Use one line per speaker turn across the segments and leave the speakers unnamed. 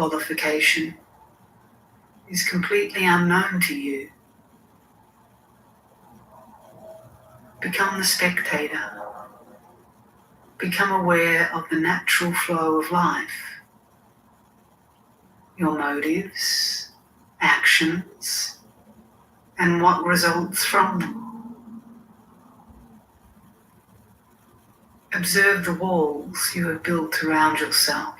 qualification is completely unknown to you. Become the spectator. Become aware of the natural flow of life, your motives, actions, and what results from them. Observe the walls you have built around yourself.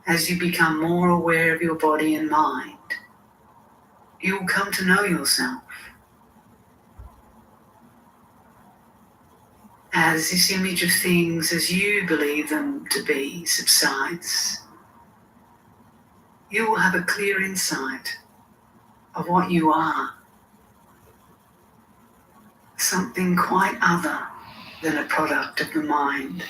As you become more aware of your body and mind, you will come to know yourself. As this image of things as you believe them to be subsides, you will have a clear insight of what you are, something quite other than a product of the mind.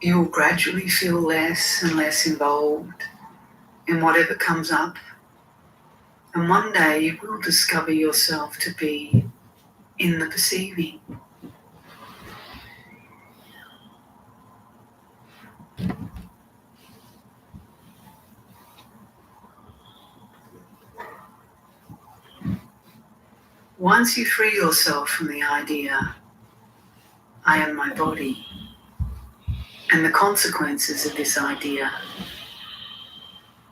You will gradually feel less and less involved in whatever comes up, and one day you will discover yourself to be in the perceiving. Once you free yourself from the idea, I am my body, and the consequences of this idea,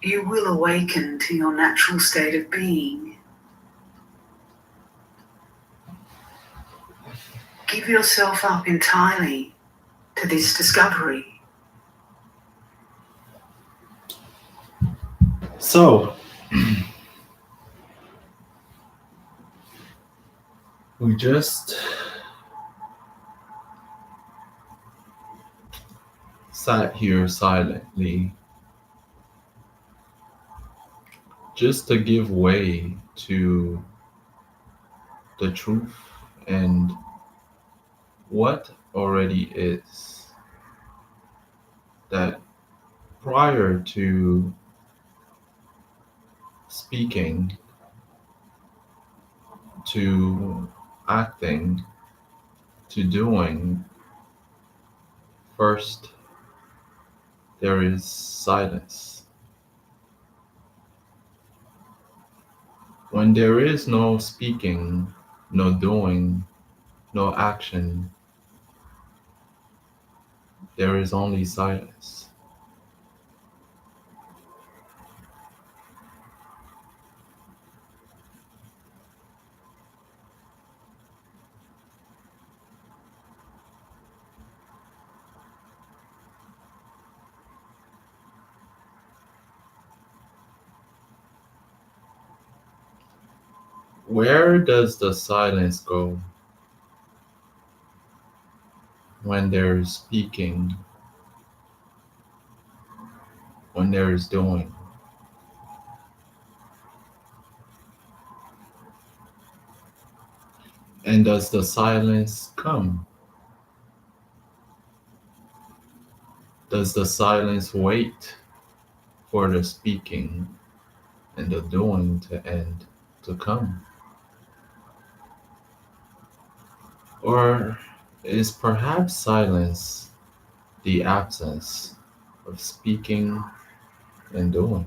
you will awaken to your natural state of being. Give yourself up entirely to this discovery.
So, we just sat here silently just to give way to the truth and what already is. That prior to speaking, to acting, to doing, first there is silence. When there is no speaking, no doing, no action, there is only silence. Where does the silence go when there is speaking, when there is doing? And does the silence come? Does the silence wait for the speaking and the doing to end, to come? Or is perhaps silence the absence of speaking and doing?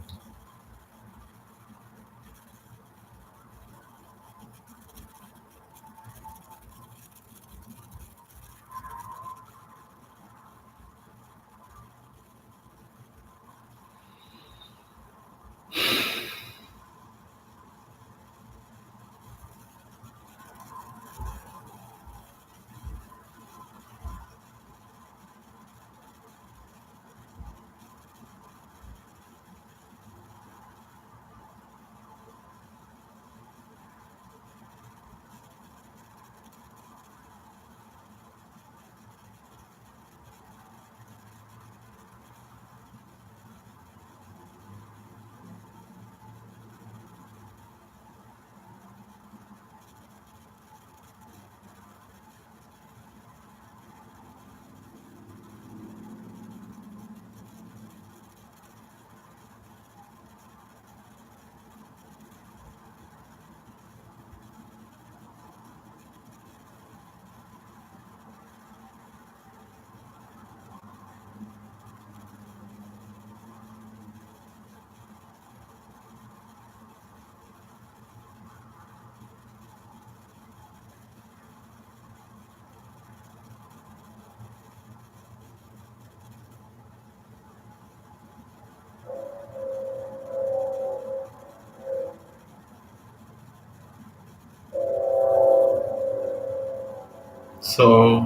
So,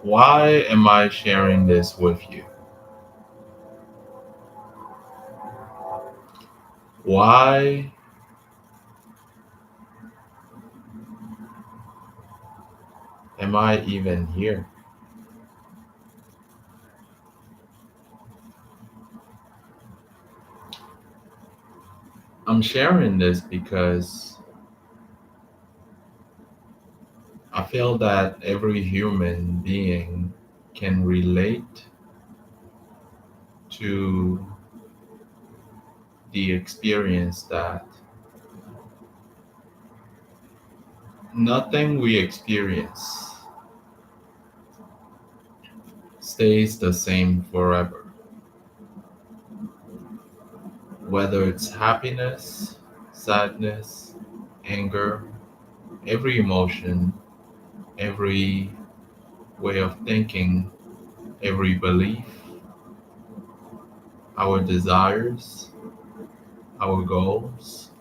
why am I sharing this with you? Why am I even here? I'm sharing this because I feel that every human being can relate to the experience that nothing we experience stays the same forever. Whether it's happiness, sadness, anger, every emotion, every way of thinking, every belief, our desires, our goals,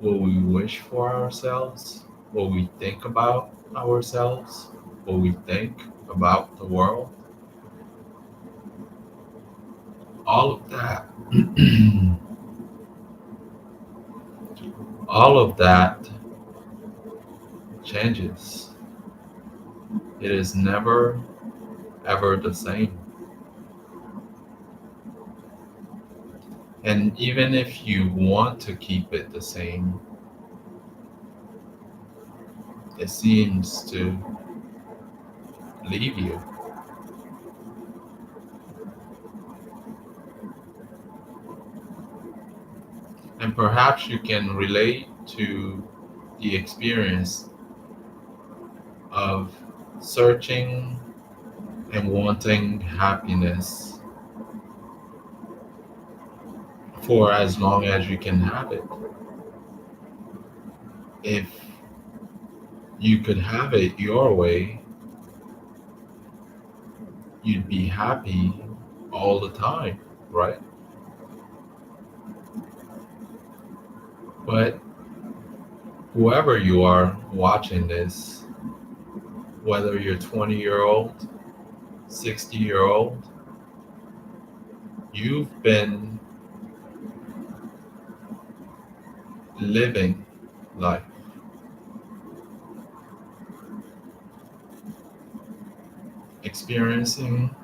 what we wish for ourselves, what we think about ourselves, what we think about the world, all of that, all of that changes. It is never ever the same. And even if you want to keep it the same, it seems to leave you. And perhaps you can relate to the experience of searching and wanting happiness for as long as you can have it. If you could have it your way, you'd be happy all the time, right? But whoever you are watching this, whether you're 20-year old, 60-year old, you've been living life, experiencing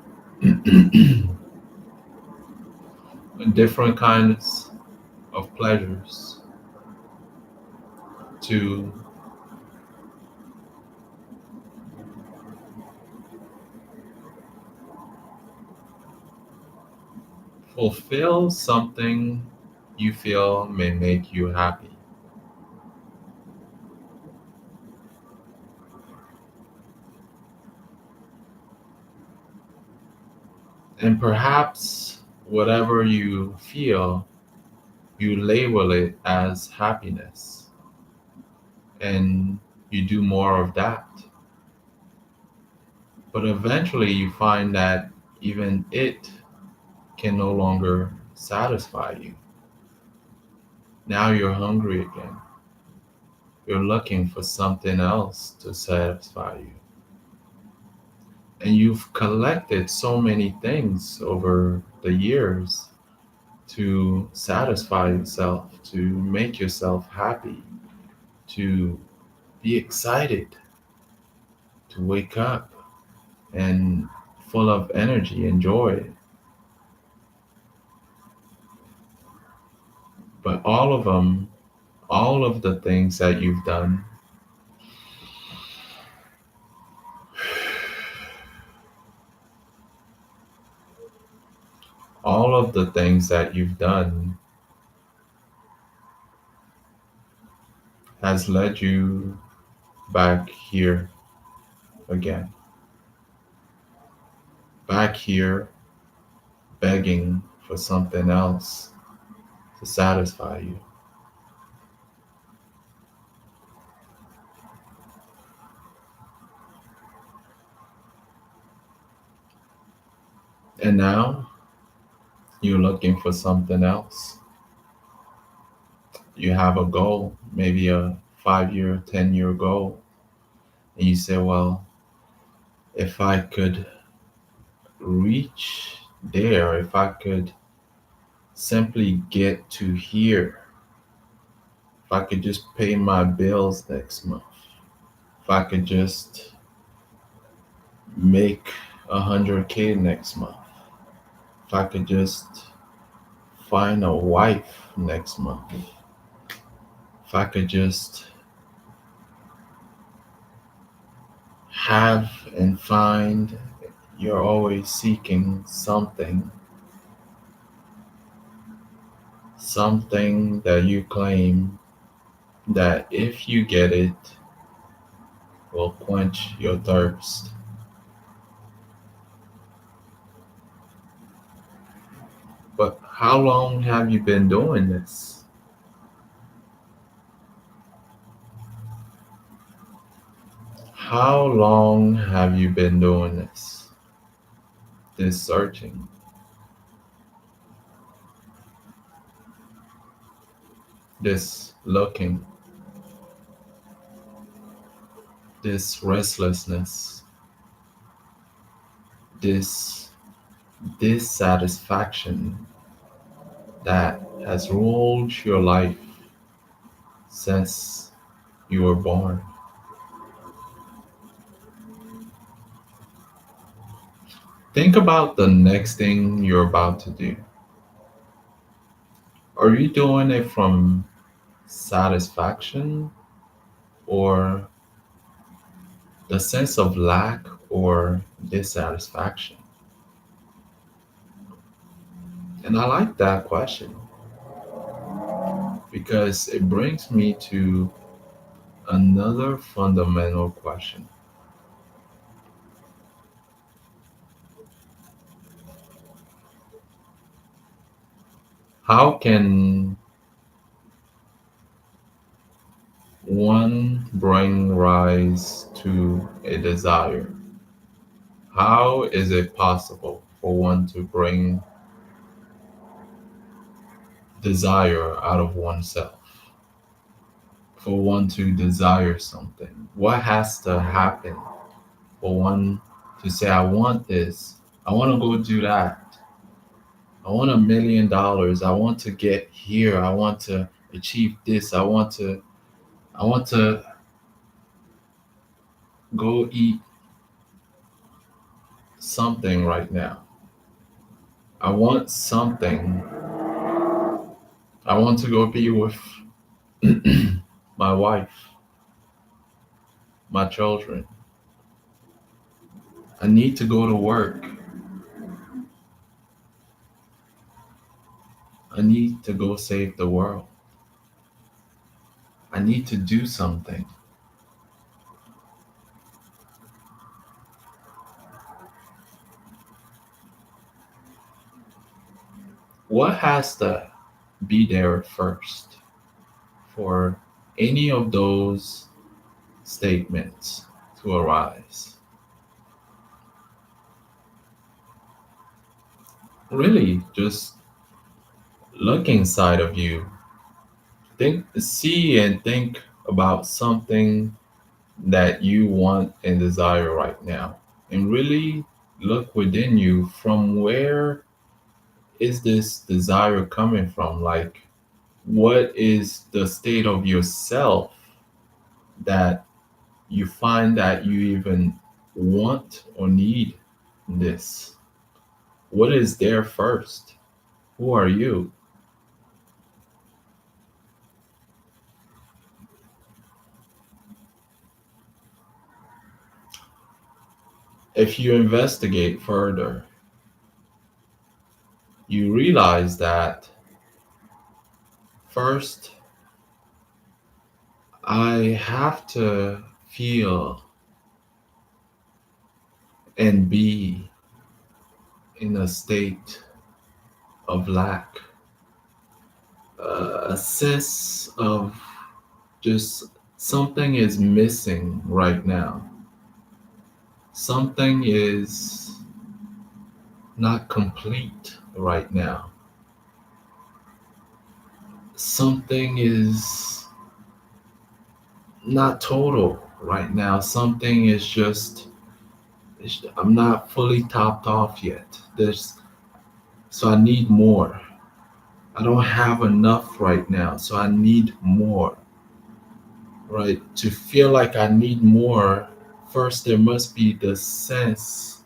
different kinds of pleasures to fulfill something you feel may make you happy. And perhaps whatever you feel, you label it as happiness and you do more of that. But eventually you find that even it can no longer satisfy you. Now you're hungry again. You're looking for something else to satisfy you. And you've collected so many things over the years to satisfy yourself, to make yourself happy, to be excited, to wake up and full of energy and joy. But all of them, all of the things that you've done, all of the things that you've done has led you back here again. Back here begging for something else to satisfy you. And now you're looking for something else. You have a goal, maybe a 5-year, 10-year goal, And you say, well, if I could reach there, if I could simply get to here, if I could just pay my bills next month, if I could just make 100K next month, if I could just find a wife next month, if I could just have and find, you're always seeking something that you claim that if you get it will quench your thirst. But how long have you been doing this? How long have you been doing this? This searching, this looking, this restlessness, this dissatisfaction that has ruled your life since you were born. Think about the next thing you're about to do. Are you doing it from satisfaction or the sense of lack or dissatisfaction? And I like that question because it brings me to another fundamental question. How can one bring rise to a desire? How is it possible for one to bring desire out of oneself? For one to desire something? What has to happen for one to say, I want this, I want to go do that, I want $1 million, I want to get here, I want to achieve this, I want to go eat something right now. I want something. I want to go be with my wife, my children. I need to go to work. I need to go save the world. I need to do something. What has to be there first for any of those statements to arise? Really, just look inside of you. Think, see, and think about something that you want and desire right now. And really look within you, from where is this desire coming from? Like, what is the state of yourself that you find that you even want or need this? What is there first? Who are you? If you investigate further, you realize that first, I have to feel and be in a state of lack, a sense of just something is missing right now. Something is not complete right now. Something is not total. Right now, something is just, I'm not fully topped off yet. So I need more. I don't have enough right now, so I need more. Right? To feel like I need more, first there must be the sense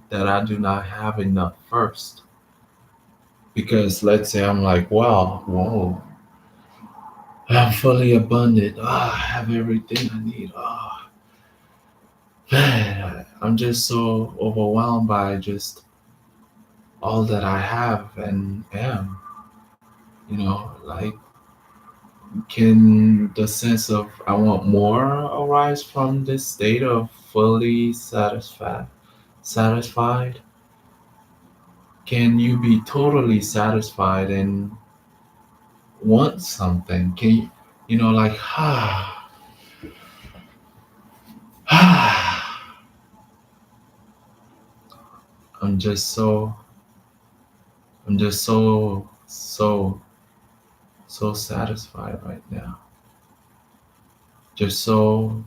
that I do not have enough first. Because let's say I'm like, wow, whoa, I'm fully abundant. I have everything I need. Man, I'm just so overwhelmed by just all that I have and am. Like, can the sense of I want more arise from this state of fully satisfied? Can you be totally satisfied and want something? Can you, like, I'm just so, I'm just so satisfied right now. Just so,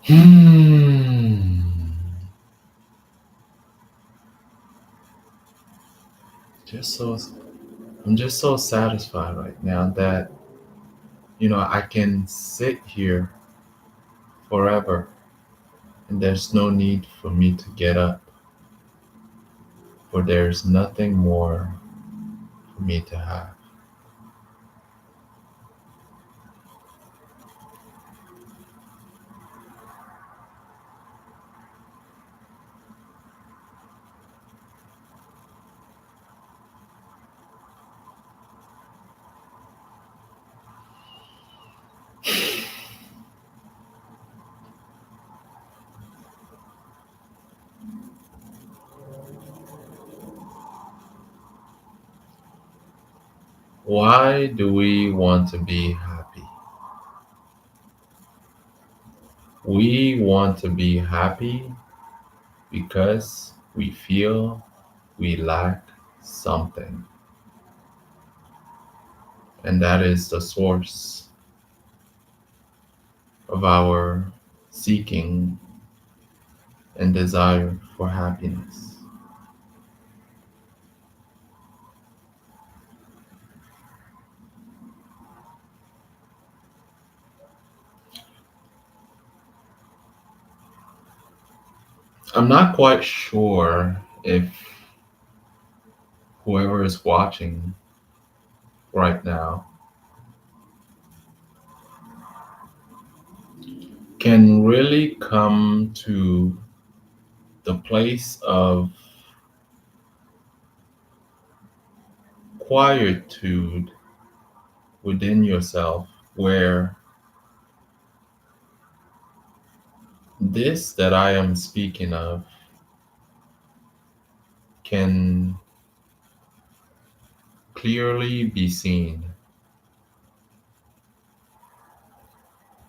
hmm, just so, I'm just so satisfied right now that, I can sit here forever and there's no need for me to get up, for there's nothing more for me to have. Why do we want to be happy? We want to be happy because we feel we lack something. And that is the source of our seeking and desire for happiness. I'm not quite sure if whoever is watching right now can really come to the place of quietude within yourself where this that I am speaking of can clearly be seen,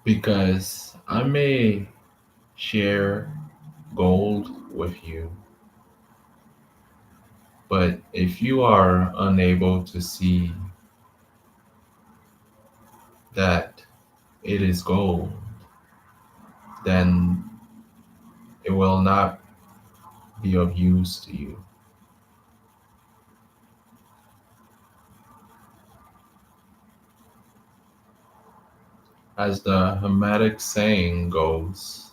because I may share gold with you, but if you are unable to see that it is gold, then it will not be of use to you. As the Hermetic saying goes,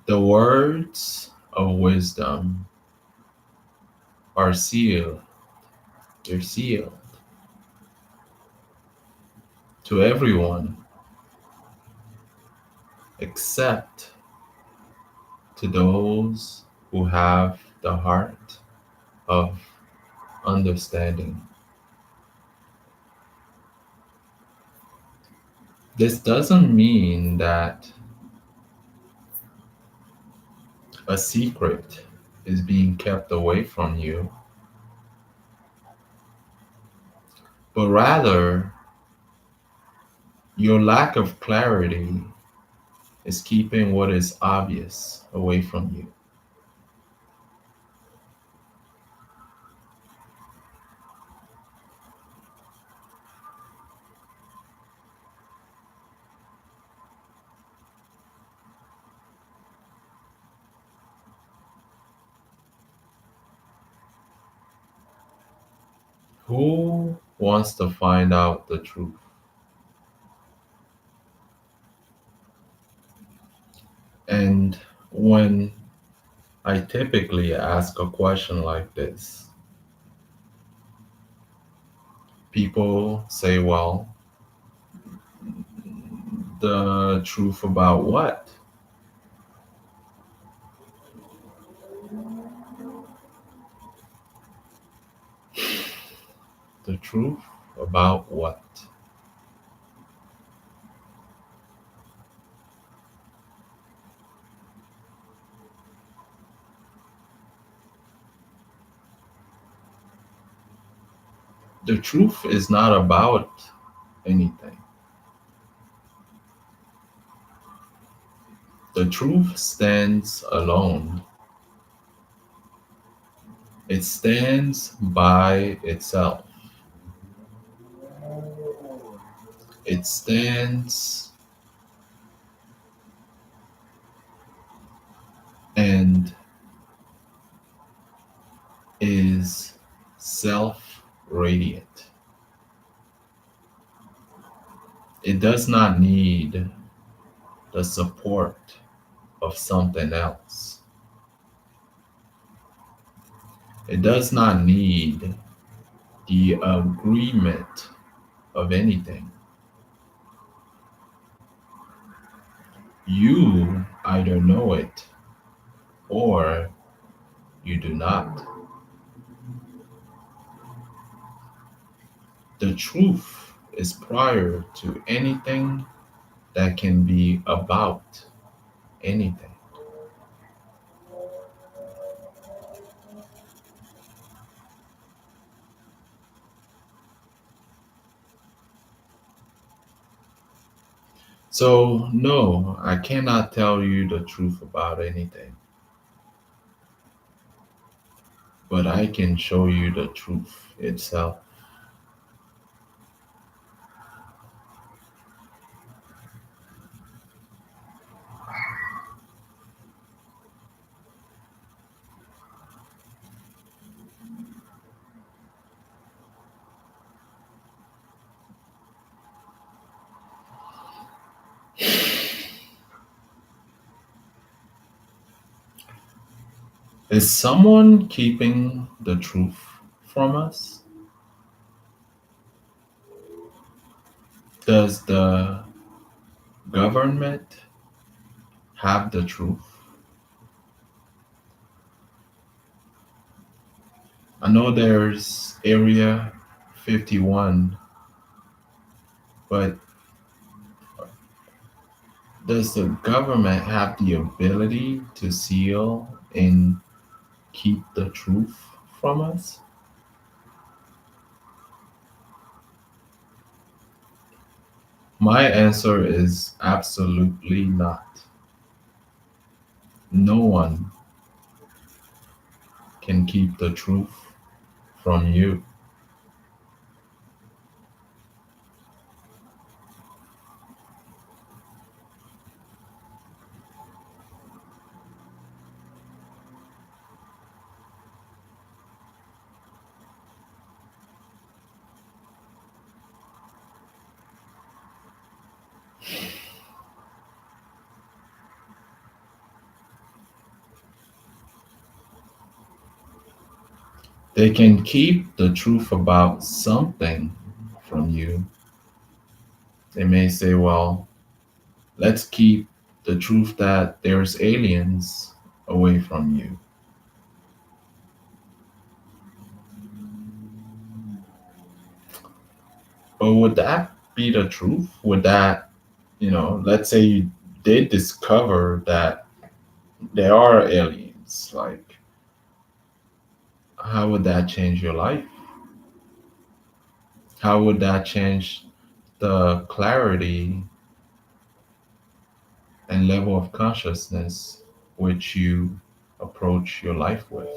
the words of wisdom are sealed. They're sealed to everyone except to those who have the heart of understanding. This doesn't mean that a secret is being kept away from you, but rather your lack of clarity is keeping what is obvious away from you. Who wants to find out the truth? And when I typically ask a question like this, people say, well, the truth about what? The truth about what? The truth is not about anything. The truth stands alone. It stands by itself. It stands and is self radiant. It does not need the support of something else. It does not need the agreement of anything. You either know it or you do not. The truth is prior to anything that can be about anything. So, no, I cannot tell you the truth about anything, but I can show you the truth itself. Is someone keeping the truth from us? Does the government have the truth? I know there's Area 51, but does the government have the ability to seal and keep the truth from us? My answer is absolutely not. No one can keep the truth from you. They can keep the truth about something from you. They may say, well, let's keep the truth that there's aliens away from you. But would that be the truth? Would that, let's say you did discover that there are aliens, like, how would that change your life? How would that change the clarity and level of consciousness which you approach your life with?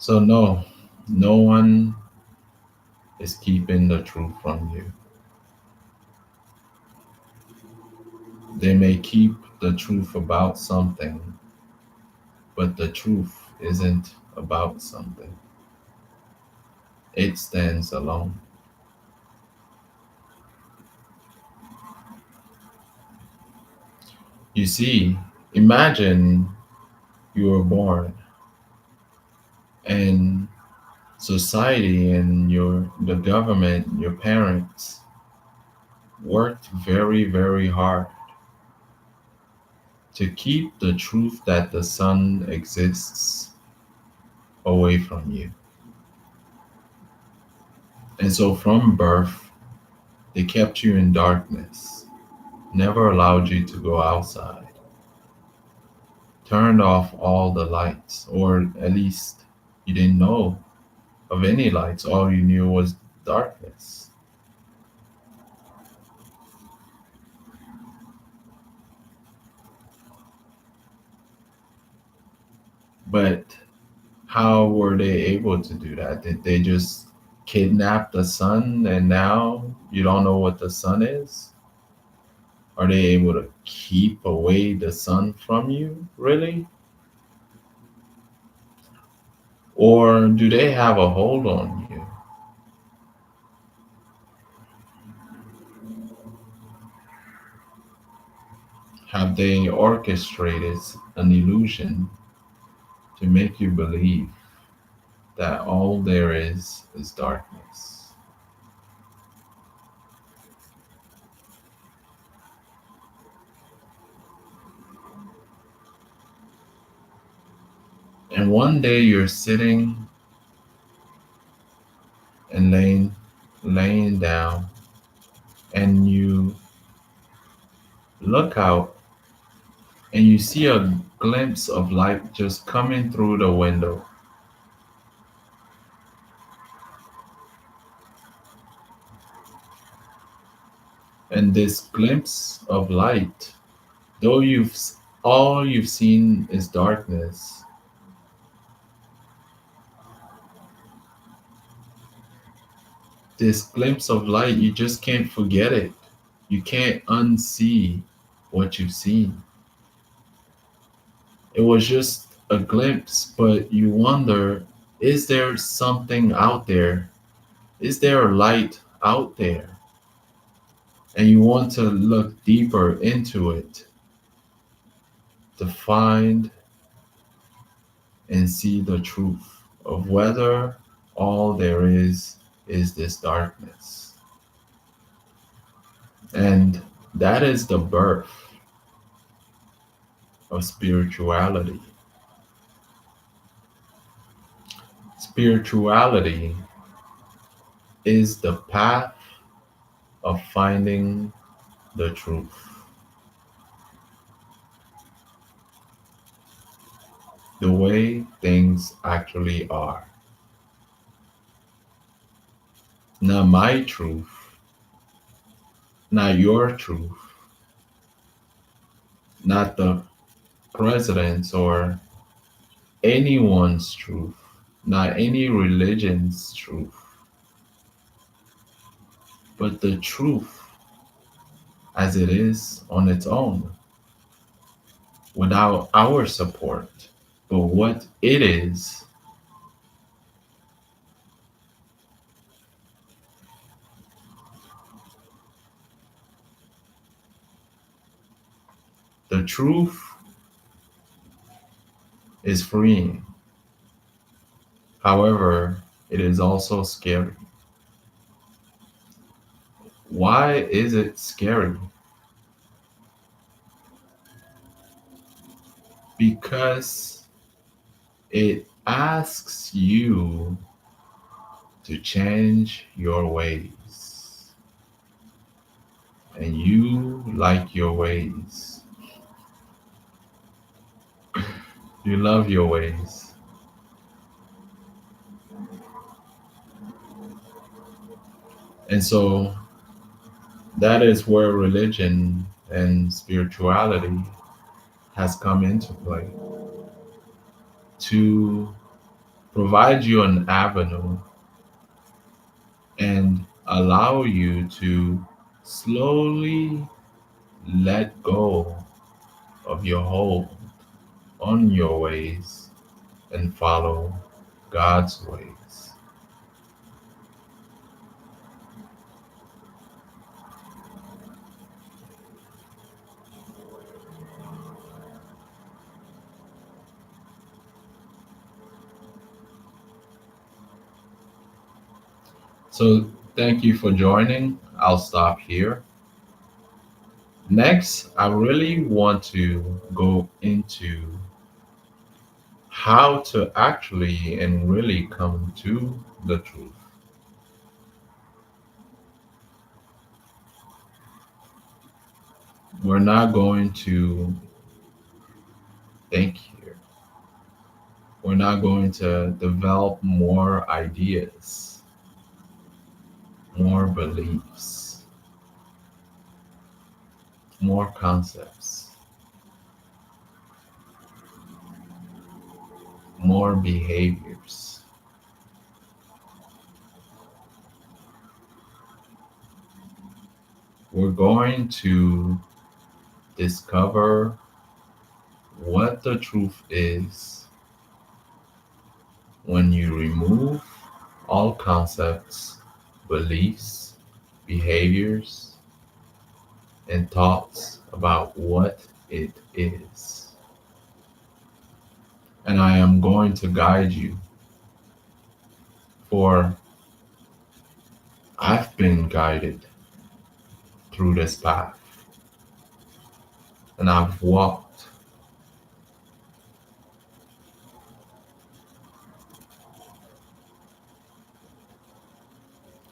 So, no, no one is keeping the truth from you. They may keep the truth about something, but the truth isn't about something, it stands alone. You see, imagine you were born and society and the government, your parents worked very, very hard to keep the truth that the sun exists away from you. And so from birth, they kept you in darkness, never allowed you to go outside, turned off all the lights, or at least you didn't know of any lights. All you knew was darkness. But how were they able to do that? Did they just kidnap the sun and now you don't know what the sun is? Are they able to keep away the sun from you, really? Or do they have a hold on you? Have they orchestrated an illusion to make you believe that all there is darkness? And one day you're sitting and laying down and you look out and you see a glimpse of light just coming through the window. And this glimpse of light, though all you've seen is darkness, this glimpse of light, you just can't forget it. You can't unsee what you've seen. It was just a glimpse, but you wonder, is there something out there? Is there a light out there? And you want to look deeper into it to find and see the truth of whether all there is this darkness. And that is the birth of spirituality. Spirituality is the path of finding the truth, the way things actually are. Not my truth, not your truth, not the president's or anyone's truth, not any religion's truth, but the truth as it is on its own, without our support. But what it is, the truth is freeing. However, it is also scary. Why is it scary? Because it asks you to change your ways. And you like your ways. You love your ways. And so that is where religion and spirituality has come into play to provide you an avenue and allow you to slowly let go of your hold on your ways and follow God's ways. So, thank you for joining. I'll stop here. Next, I really want to go into how to actually and really come to the truth. We're not going to think here. We're not going to develop more ideas, more beliefs, more concepts, more behaviors. We're going to discover what the truth is when you remove all concepts, beliefs, behaviors, and thoughts about what it is. And I am going to guide you, for I've been guided through this path and I've walked.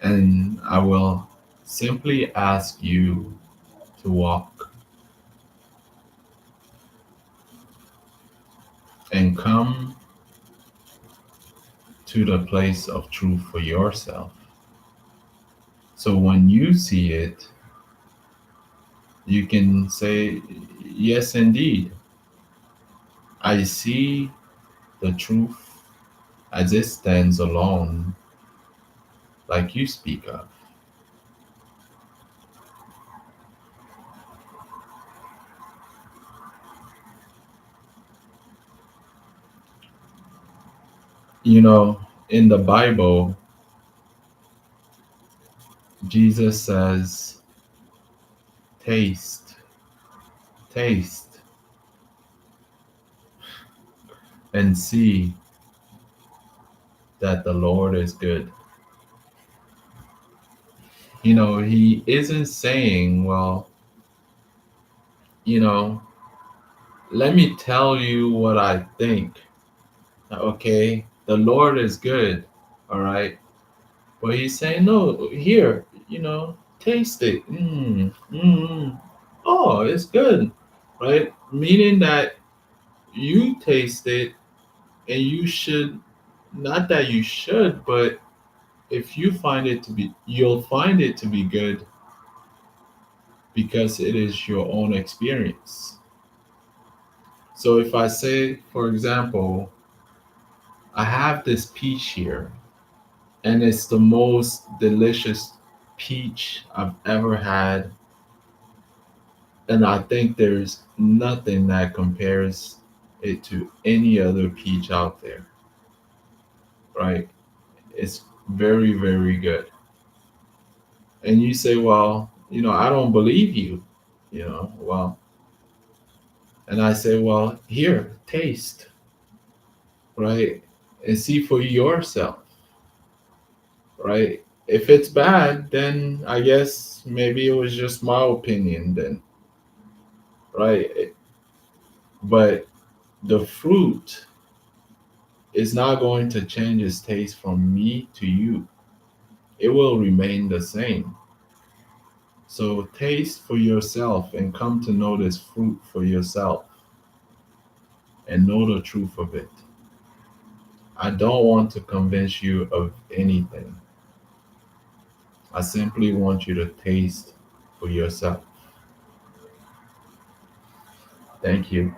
And I will simply ask you to walk and come to the place of truth for yourself. So when you see it, you can say, yes, indeed, I see the truth as it stands alone, like you speak of. You know, in the Bible, Jesus says, taste, taste, and see that the Lord is good. You know, he isn't saying, well, you know, let me tell you what I think. Okay, the Lord is good, all right? But he's saying, no, here, taste it. Oh, it's good, right? Meaning that you taste it and you should, not that you should, but if you find it to be, you'll find it to be good because it is your own experience. So if I say, for example, I have this peach here and it's the most delicious peach I've ever had, and I think there's nothing that compares it to any other peach out there, right? It's very, very good. And you say, well, I don't believe you, well, and I say, well, here, taste, right? And see for yourself, right? If it's bad, then I guess maybe it was just my opinion then, right? But the fruit is not going to change its taste from me to you. It will remain the same. So taste for yourself and come to know this fruit for yourself and know the truth of it. I don't want to convince you of anything. I simply want you to taste for yourself. Thank you.